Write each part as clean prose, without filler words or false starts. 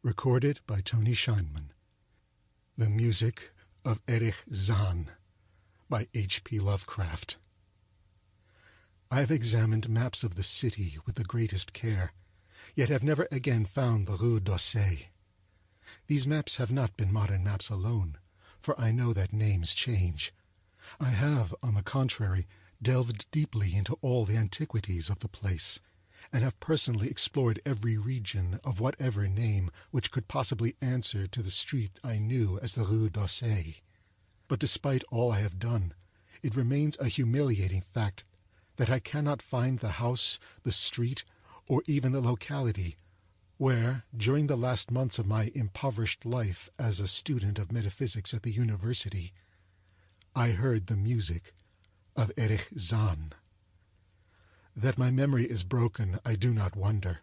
Recorded by Tony Scheinman. The music of Erich Zann by H.P. Lovecraft. I have examined maps of the city with the greatest care, yet have never again found the Rue d'Orsay. These maps have not been modern maps alone, for I know that names change. I have, on the contrary, delved deeply into all the antiquities of the place, and have personally explored every region of whatever name which could possibly answer to the street I knew as the Rue d'Orsay. But despite all I have done, it remains a humiliating fact that I cannot find the house, the street, or even the locality where, during the last months of my impoverished life as a student of metaphysics at the university, I heard the music of Erich Zann. That my memory is broken, I do not wonder,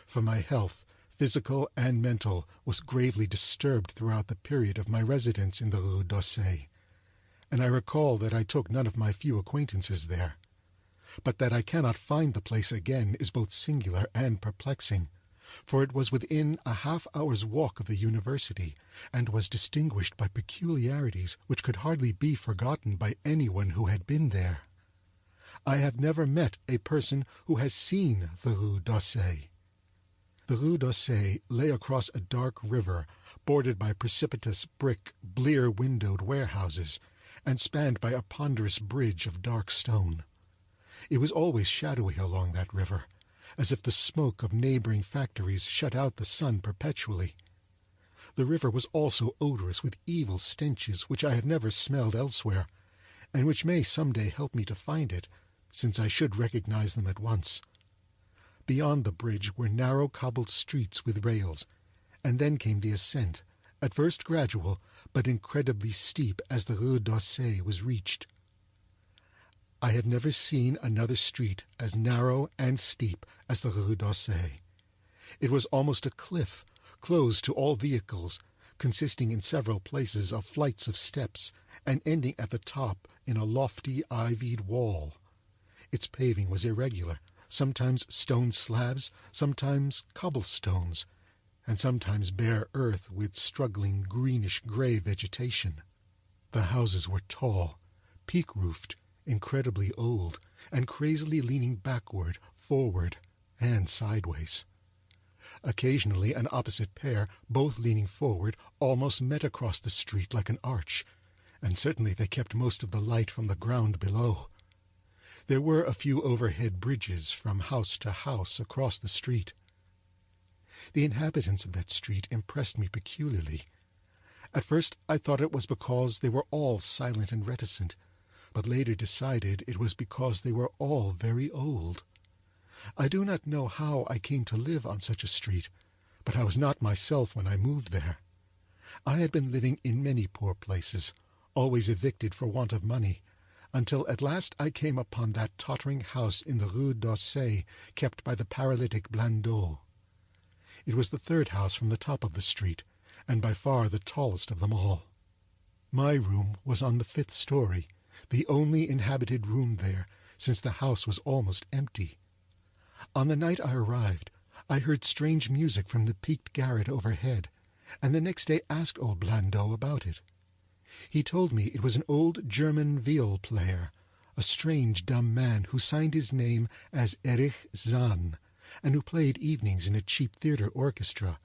for my health, physical and mental, was gravely disturbed throughout the period of my residence in the Rue d'Orsay, and I recall that I took none of my few acquaintances there. But that I cannot find the place again is both singular and perplexing, for it was within a half-hour's walk of the university, and was distinguished by peculiarities which could hardly be forgotten by anyone who had been there. I have never met a person who has seen the Rue d'Orsay. The Rue d'Orsay lay across a dark river, bordered by precipitous brick, blear-windowed warehouses, and spanned by a ponderous bridge of dark stone. It was always shadowy along that river, as if the smoke of neighboring factories shut out the sun perpetually. The river was also odorous with evil stenches which I have never smelled elsewhere, and which may some day help me to find it, since I should recognize them at once. Beyond the bridge were narrow cobbled streets with rails, and then came the ascent, at first gradual, but incredibly steep as the Rue d'Orsay was reached. I have never seen another street as narrow and steep as the Rue d'Orsay. It was almost a cliff, closed to all vehicles, consisting in several places of flights of steps, and ending at the top in a lofty ivied wall. Its paving was irregular, sometimes stone slabs, sometimes cobblestones, and sometimes bare earth with struggling greenish-gray vegetation. The houses were tall, peak-roofed, incredibly old, and crazily leaning backward, forward, and sideways. Occasionally an opposite pair, both leaning forward, almost met across the street like an arch, and certainly they kept most of the light from the ground below. There were a few overhead bridges from house to house across the street. The inhabitants of that street impressed me peculiarly. At first I thought it was because they were all silent and reticent, but later decided it was because they were all very old. I do not know how I came to live on such a street, but I was not myself when I moved there. I had been living in many poor places, always evicted for want of money, until at last I came upon that tottering house in the Rue d'Orsay kept by the paralytic Blandot. It was the third house from the top of the street, and by far the tallest of them all. My room was on the 5th story, the only inhabited room there, since the house was almost empty. On the night I arrived, I heard strange music from the peaked garret overhead, and the next day asked old Blandot about it. He told me it was an old German viol player, a strange dumb man who signed his name as Erich Zann, and who played evenings in a cheap theatre orchestra,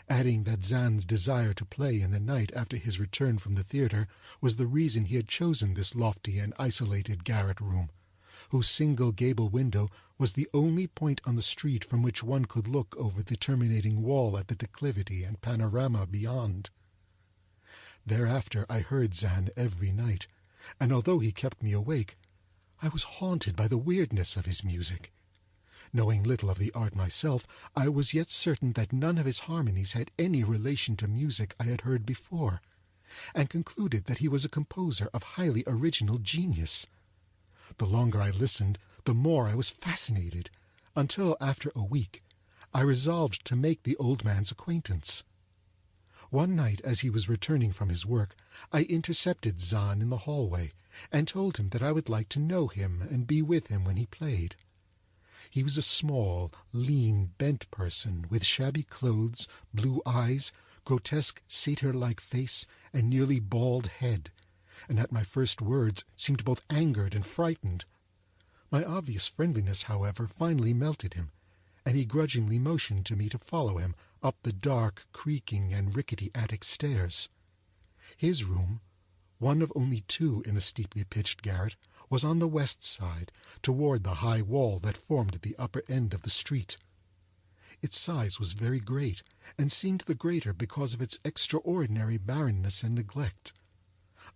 adding that Zann's desire to play in the night after his return from the theatre was the reason he had chosen this lofty and isolated garret room, whose single gable window was the only point on the street from which one could look over the terminating wall at the declivity and panorama beyond. Thereafter I heard Zann every night, and although he kept me awake, I was haunted by the weirdness of his music. Knowing little of the art myself, I was yet certain that none of his harmonies had any relation to music I had heard before, and concluded that he was a composer of highly original genius. The longer I listened, the more I was fascinated, until, after a week, I resolved to make the old man's acquaintance. One night, as he was returning from his work, I intercepted Zann in the hallway, and told him that I would like to know him and be with him when he played. He was a small, lean, bent person with shabby clothes, blue eyes, grotesque satyr-like face, and nearly bald head, and at my first words seemed both angered and frightened. My obvious friendliness, however, finally melted him, and he grudgingly motioned to me to follow him up the dark, creaking, and rickety attic stairs. His room, one of only two in the steeply pitched garret, was on the west side, toward the high wall that formed the upper end of the street. Its size was very great, and seemed the greater because of its extraordinary barrenness and neglect.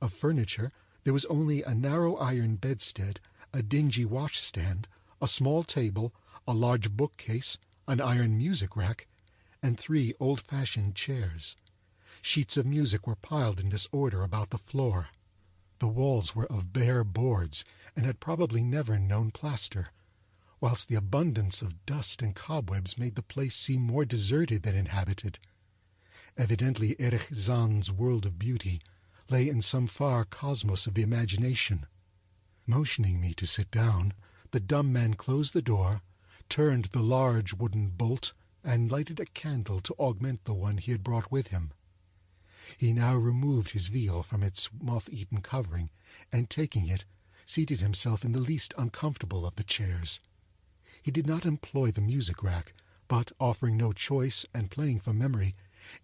Of furniture, there was only a narrow iron bedstead, a dingy washstand, a small table, a large bookcase, an iron music-rack, and 3 old-fashioned chairs. Sheets of music were piled in disorder about the floor. The walls were of bare boards, and had probably never known plaster, whilst the abundance of dust and cobwebs made the place seem more deserted than inhabited. Evidently Erich Zann's world of beauty lay in some far cosmos of the imagination. Motioning me to sit down, the dumb man closed the door, turned the large wooden bolt, and lighted a candle to augment the one he had brought with him. He now removed his veil from its moth-eaten covering, and taking it, seated himself in the least uncomfortable of the chairs. He did not employ the music-rack, but, offering no choice and playing from memory,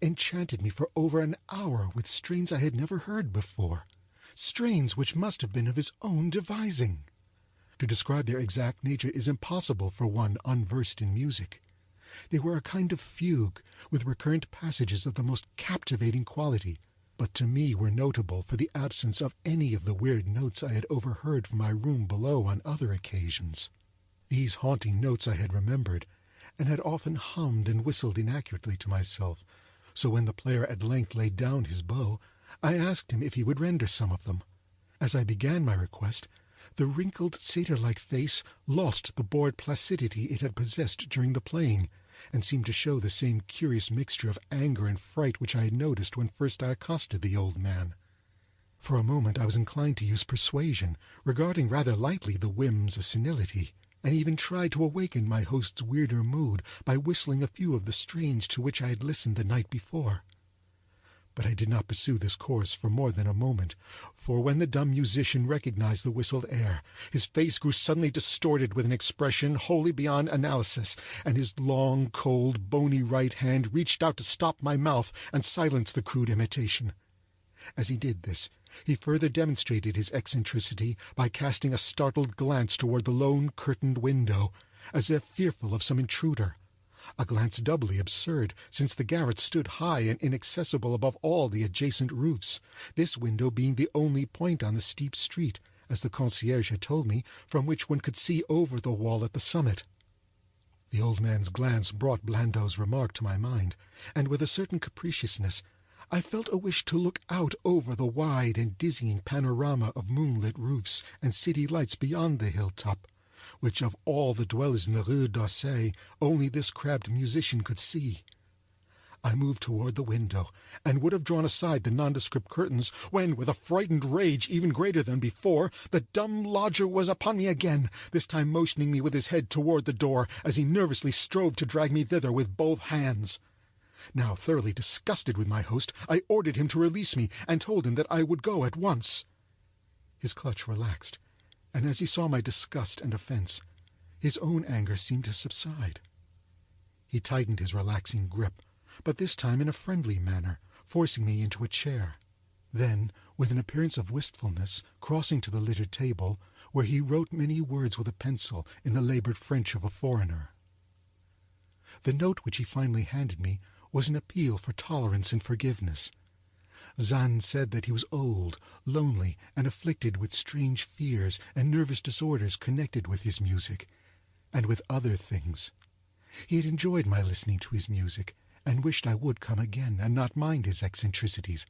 enchanted me for over an hour with strains I had never heard before, strains which must have been of his own devising. To describe their exact nature is impossible for one unversed in music. They were a kind of fugue, with recurrent passages of the most captivating quality, but to me were notable for the absence of any of the weird notes I had overheard from my room below on other occasions. These haunting notes I had remembered, and had often hummed and whistled inaccurately to myself, so when the player at length laid down his bow, I asked him if he would render some of them. As I began my request, the wrinkled satyr-like face lost the bored placidity it had possessed during the playing, and seemed to show the same curious mixture of anger and fright which I had noticed when first I accosted the old man. For a moment I was inclined to use persuasion, regarding rather lightly the whims of senility, and even tried to awaken my host's weirder mood by whistling a few of the strains to which I had listened the night before. But I did not pursue this course for more than a moment, for when the dumb musician recognized the whistled air, his face grew suddenly distorted with an expression wholly beyond analysis, and his long, cold, bony right hand reached out to stop my mouth and silence the crude imitation. As he did this, he further demonstrated his eccentricity by casting a startled glance toward the lone curtained window, as if fearful of some intruder. A glance doubly absurd, since the garret stood high and inaccessible above all the adjacent roofs, this window being the only point on the steep street, as the concierge had told me, from which one could see over the wall at the summit. The old man's glance brought Blandot's remark to my mind, and with a certain capriciousness, I felt a wish to look out over the wide and dizzying panorama of moonlit roofs and city lights beyond the hilltop, which of all the dwellers in the Rue d'Auseil only this crabbed musician could see. I moved toward the window, and would have drawn aside the nondescript curtains, when, with a frightened rage even greater than before, the dumb lodger was upon me again, this time motioning me with his head toward the door, as he nervously strove to drag me thither with both hands. Now thoroughly disgusted with my host, I ordered him to release me, and told him that I would go at once. His clutch relaxed, and as he saw my disgust and offense, his own anger seemed to subside. He tightened his relaxing grip, but this time in a friendly manner, forcing me into a chair. Then, with an appearance of wistfulness, crossing to the littered table, where he wrote many words with a pencil in the labored French of a foreigner. The note which he finally handed me was an appeal for tolerance and forgiveness. Zann said that he was old, lonely, and afflicted with strange fears and nervous disorders connected with his music, and with other things. He had enjoyed my listening to his music, and wished I would come again and not mind his eccentricities.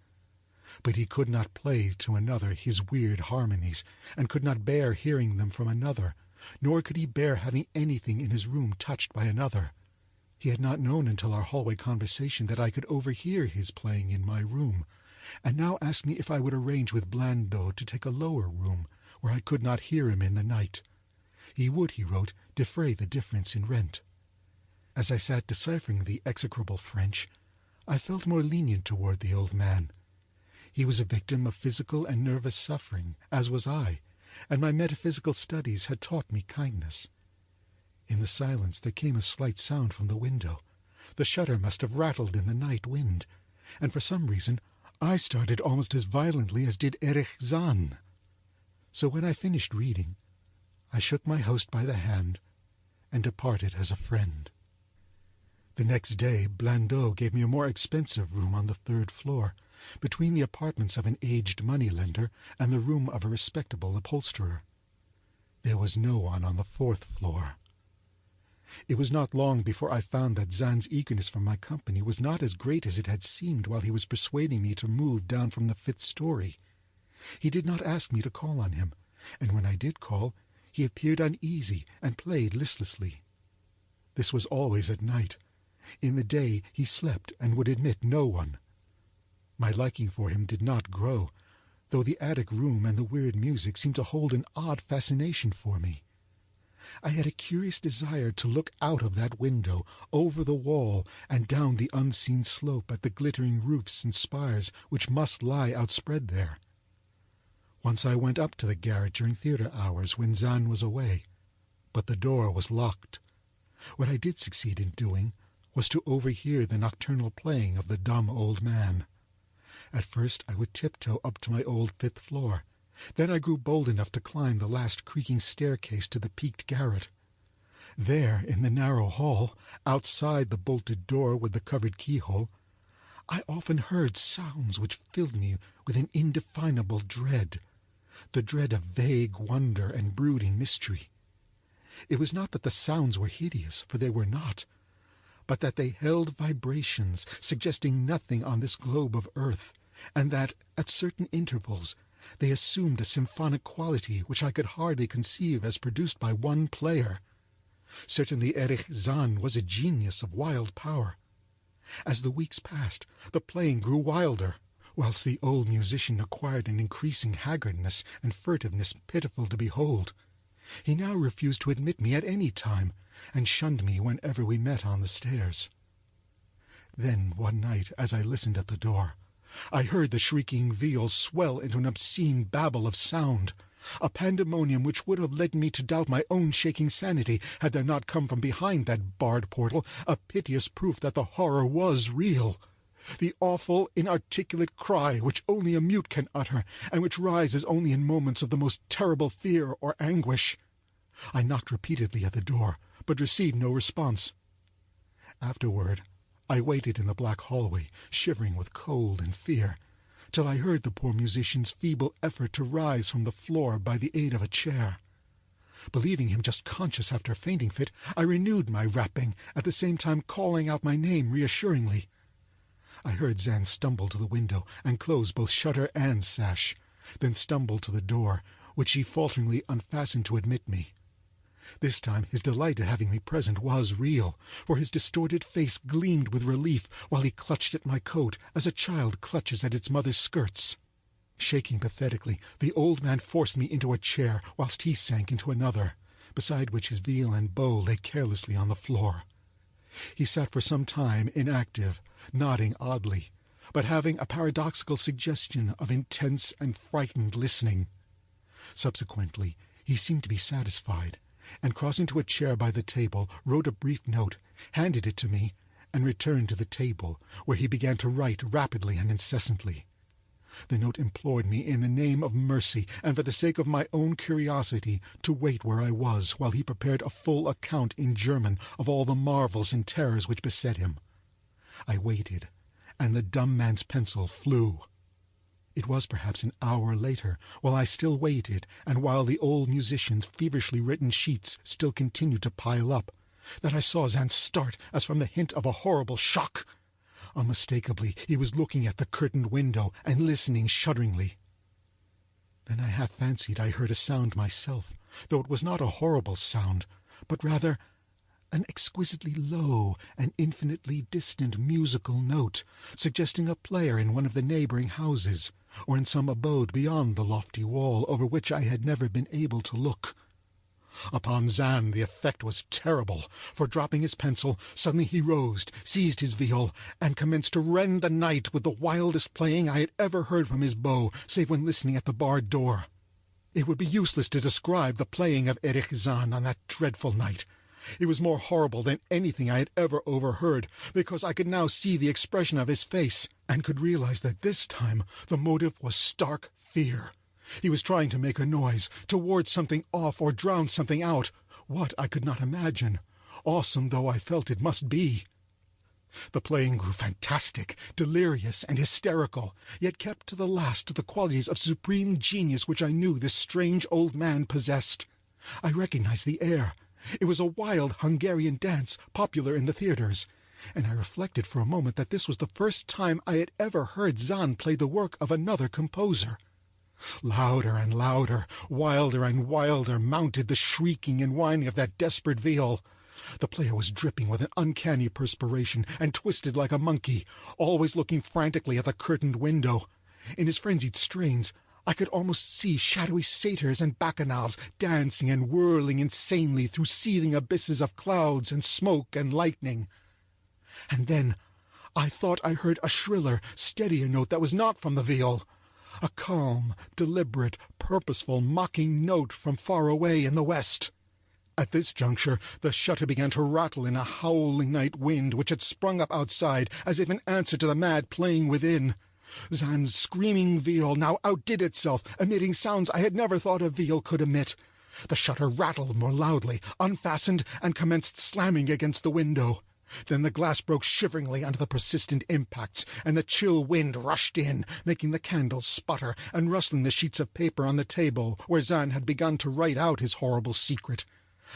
But he could not play to another his weird harmonies, and could not bear hearing them from another, nor could he bear having anything in his room touched by another. He had not known until our hallway conversation that I could overhear his playing in my room, and now asked me if I would arrange with Blandot to take a lower room, where I could not hear him in the night. He would, he wrote, defray the difference in rent. As I sat deciphering the execrable French, I felt more lenient toward the old man. He was a victim of physical and nervous suffering, as was I, and my metaphysical studies had taught me kindness. In the silence there came a slight sound from the window. The shutter must have rattled in the night wind, and for some reason I started almost as violently as did Erich Zann. So when I finished reading, I shook my host by the hand and departed as a friend. The next day, Blandot gave me a more expensive room on the 3rd floor, between the apartments of an aged moneylender and the room of a respectable upholsterer. There was no one on the 4th floor. It was not long before I found that Zann's eagerness for my company was not as great as it had seemed while he was persuading me to move down from the 5th story. He did not ask me to call on him, and when I did call, he appeared uneasy and played listlessly. This was always at night. In the day he slept and would admit no one. My liking for him did not grow, though the attic room and the weird music seemed to hold an odd fascination for me. I had a curious desire to look out of that window, over the wall, and down the unseen slope at the glittering roofs and spires which must lie outspread there. Once I went up to the garret during theatre hours when Zann was away, but the door was locked. What I did succeed in doing was to overhear the nocturnal playing of the dumb old man. At first I would tiptoe up to my old 5th floor. Then I grew bold enough to climb the last creaking staircase to the peaked garret. There, in the narrow hall, outside the bolted door with the covered keyhole, I often heard sounds which filled me with an indefinable dread, the dread of vague wonder and brooding mystery. It was not that the sounds were hideous, for they were not, but that they held vibrations suggesting nothing on this globe of earth, and that, at certain intervals, they assumed a symphonic quality which I could hardly conceive as produced by one player. Certainly Erich Zann was a genius of wild power. As the weeks passed, the playing grew wilder, whilst the old musician acquired an increasing haggardness and furtiveness pitiful to behold. He now refused to admit me at any time, and shunned me whenever we met on the stairs. Then one night, as I listened at the door, I heard the shrieking viol swell into an obscene babble of sound, a pandemonium which would have led me to doubt my own shaking sanity had there not come from behind that barred portal a piteous proof that the horror was real. The awful, inarticulate cry which only a mute can utter, and which rises only in moments of the most terrible fear or anguish. I knocked repeatedly at the door, but received no response. Afterward, I waited in the black hallway, shivering with cold and fear, till I heard the poor musician's feeble effort to rise from the floor by the aid of a chair. Believing him just conscious after a fainting fit, I renewed my rapping, at the same time calling out my name reassuringly. I heard Zann stumble to the window and close both shutter and sash, then stumble to the door, which he falteringly unfastened to admit me. This time his delight at having me present was real, for his distorted face gleamed with relief while he clutched at my coat as a child clutches at its mother's skirts. Shaking pathetically, the old man forced me into a chair whilst he sank into another, beside which his viol and bow lay carelessly on the floor. He sat for some time inactive, nodding oddly, but having a paradoxical suggestion of intense and frightened listening. Subsequently, he seemed to be satisfied, and crossing to a chair by the table, wrote a brief note, handed it to me, and returned to the table, where he began to write rapidly and incessantly. The note implored me in the name of mercy, and for the sake of my own curiosity, to wait where I was while he prepared a full account in German of all the marvels and terrors which beset him. I waited, and the dumb man's pencil flew. It was perhaps an hour later, while I still waited, and while the old musician's feverishly written sheets still continued to pile up, that I saw Zann start as from the hint of a horrible shock. Unmistakably, he was looking at the curtained window and listening shudderingly. Then I half fancied I heard a sound myself, though it was not a horrible sound, but rather an exquisitely low and infinitely distant musical note, suggesting a player in one of the neighboring houses, or in some abode beyond the lofty wall over which I had never been able to look. Upon Zann the effect was terrible, for dropping his pencil, suddenly he rose, seized his viol, and commenced to rend the night with the wildest playing I had ever heard from his bow, save when listening at the barred door. It would be useless to describe the playing of Erich Zann on that dreadful night. It was more horrible than anything I had ever overheard, because I could now see the expression of his face, and could realize that this time the motive was stark fear. He was trying to make a noise, to ward something off or drown something out. What, I could not imagine, awesome though I felt it must be. The playing grew fantastic, delirious, and hysterical, yet kept to the last the qualities of supreme genius which I knew this strange old man possessed. I recognized the air. It was a wild Hungarian dance, popular in the theatres, and I reflected for a moment that this was the first time I had ever heard Zann play the work of another composer. Louder and louder, wilder and wilder mounted the shrieking and whining of that desperate viol. The player was dripping with an uncanny perspiration and twisted like a monkey, always looking frantically at the curtained window. In his frenzied strains, I could almost see shadowy satyrs and bacchanals dancing and whirling insanely through seething abysses of clouds and smoke and lightning. And then I thought I heard a shriller, steadier note that was not from the viol. A calm, deliberate, purposeful, mocking note from far away in the west. At this juncture the shutter began to rattle in a howling night wind which had sprung up outside as if in answer to the mad playing within. Zann's screaming viol now outdid itself, emitting sounds I had never thought a viol could emit. The shutter rattled more loudly, unfastened, and commenced slamming against the window. Then the glass broke shiveringly under the persistent impacts, and the chill wind rushed in, making the candles sputter and rustling the sheets of paper on the table where Zann had begun to write out his horrible secret.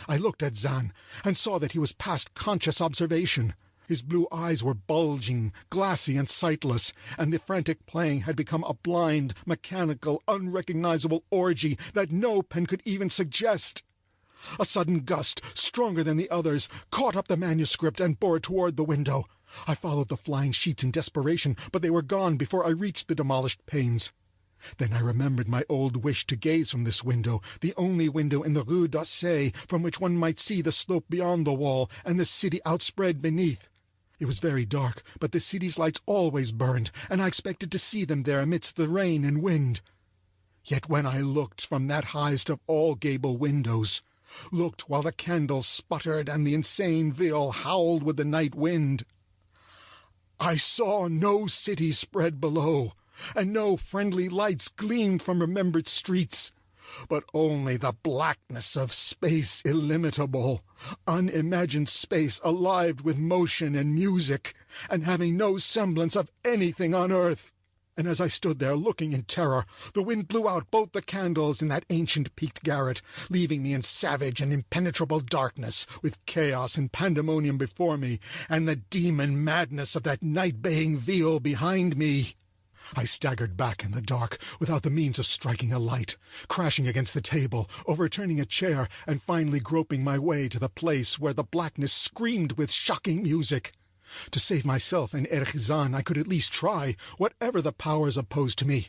I looked at Zann, and saw that he was past conscious observation. His blue eyes were bulging, glassy and sightless, and the frantic playing had become a blind, mechanical, unrecognizable orgy that no pen could even suggest. A sudden gust, stronger than the others, caught up the manuscript and bore it toward the window. I followed the flying sheets in desperation, but they were gone before I reached the demolished panes. Then I remembered my old wish to gaze from this window, the only window in the Rue d'Aussay, from which one might see the slope beyond the wall and the city outspread beneath. It was very dark, but the city's lights always burned, and I expected to see them there amidst the rain and wind. Yet when I looked from that highest of all gable windows, looked while the candles sputtered and the insane viol howled with the night wind, I saw no city spread below, and no friendly lights gleamed from remembered streets, but only the blackness of space illimitable, unimagined space alive with motion and music, and having no semblance of anything on earth. And as I stood there looking in terror, the wind blew out both the candles in that ancient peaked garret, leaving me in savage and impenetrable darkness, with chaos and pandemonium before me, and the demon madness of that night-baying viol behind me. I staggered back in the dark, without the means of striking a light, crashing against the table, overturning a chair, and finally groping my way to the place where the blackness screamed with shocking music. To save myself and Erich Zann I could at least try, whatever the powers opposed to me.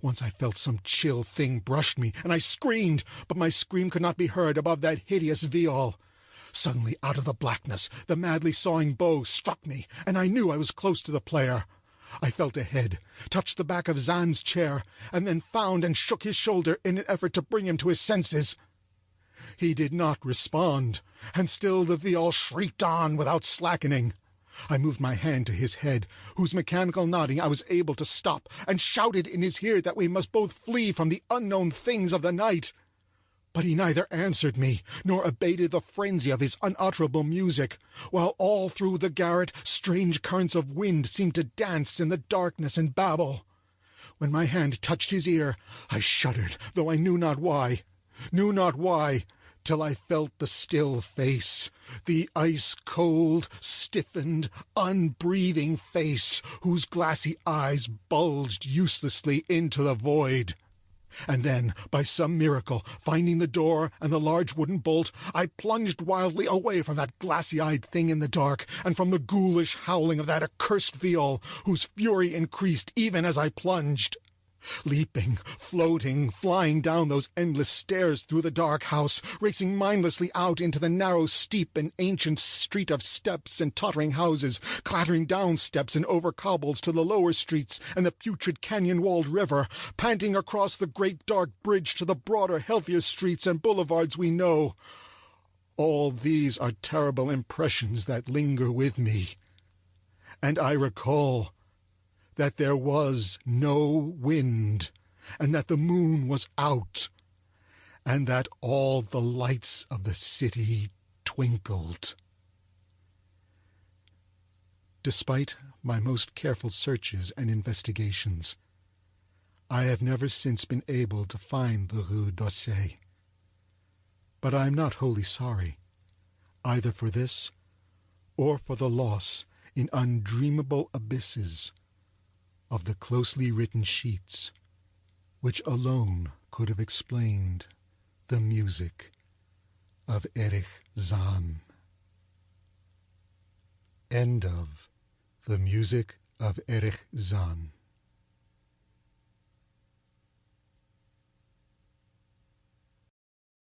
Once I felt some chill thing brushed me, and I screamed, but my scream could not be heard above that hideous viol. Suddenly, out of the blackness, the madly sawing bow struck me, and I knew I was close to the player. I felt ahead, touched the back of Zann's chair, and then found and shook his shoulder in an effort to bring him to his senses. He did not respond, and still the viol shrieked on without slackening. I moved my hand to his head, whose mechanical nodding I was able to stop, and shouted in his ear that we must both flee from the unknown things of the night. But he neither answered me, nor abated the frenzy of his unutterable music, while all through the garret strange currents of wind seemed to dance in the darkness and babble. When my hand touched his ear, I shuddered, though I knew not why, till I felt the still face, the ice-cold, stiffened, unbreathing face, whose glassy eyes bulged uselessly into the void. And then, by some miracle, finding the door and the large wooden bolt, I plunged wildly away from that glassy-eyed thing in the dark, and from the ghoulish howling of that accursed viol, whose fury increased even as I plunged. leaping, floating, flying down those endless stairs through the dark house, racing mindlessly out into the narrow, steep, and ancient street of steps and tottering houses, clattering down steps and over cobbles to the lower streets and the putrid canyon-walled river, panting across the great dark bridge to the broader, healthier streets and boulevards we know. All these are terrible impressions that linger with me, and I recall that there was no wind, and that the moon was out, and that all the lights of the city twinkled. Despite my most careful searches and investigations, I have never since been able to find the Rue d'Orsay. But I am not wholly sorry, either for this or for the loss in undreamable abysses of the closely written sheets, which alone could have explained the music of Erich Zann. End of The Music of Erich Zann.